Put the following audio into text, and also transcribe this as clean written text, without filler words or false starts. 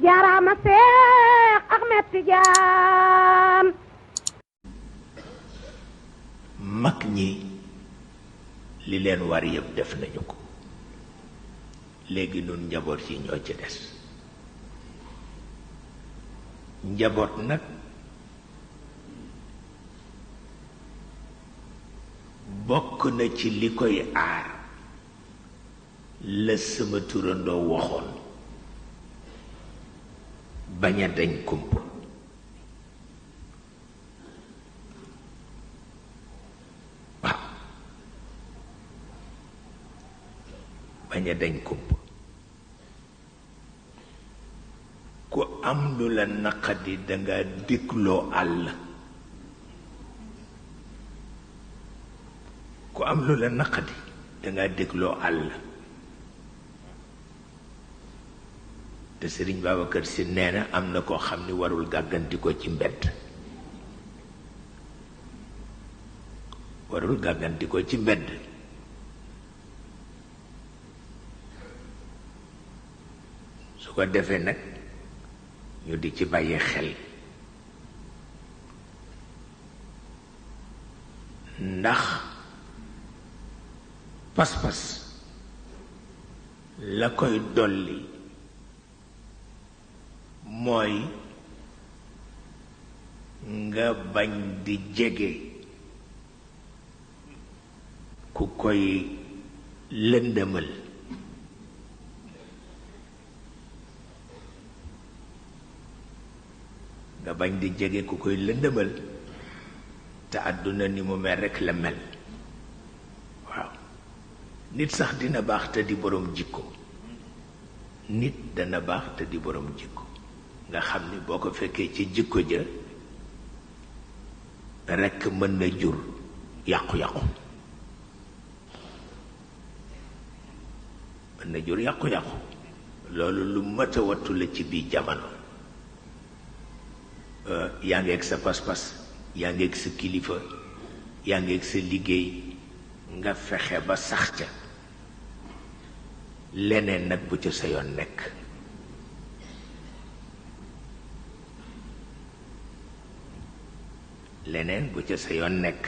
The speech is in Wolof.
jaaraama Seex Ahmed Tijaan. mag ñi li leen war yëpp def nañu ko léegi nun njaboot yi ñoo ci des njaboot nag bokk na ci li koy aar la sama turandoo waxoon bañ a dañ kump waaw bañ a dañ kump ku am lu la naqadi danga dégloo àll ku am lu la naqadi danga dégloo àll te Sëriñ Babacar Si nee na am na koo xam ni warul gàgganti ko ci mbedd warul gàgganti ko ci mbedd su ko defee nag ñu di ci bàyyi xel ndax pas-pas la koy dolli mooy nga bañ di jege ku koy lëndëmal nga bañ di jege ku koy lëndëmal te àdduna ni mu mel rekk la mel waaw nit sax dina baax te di boroom jikko nit dana baax te di boroom jikko nga xam ni boo ko fekkee ci jikko ja rekk mën na jur yàqu-yàqu mën na jur yàqu-yàqu loolu lu mat a wattu la ci biir jamono yaa ngi ak sa pas-pas yaa ngi ak sa kilifa yaa ngi ak sa liggéey nga fexe ba sax ca leneen nag bu ca sa yoon nekk leneen bu ca sa yoon nekk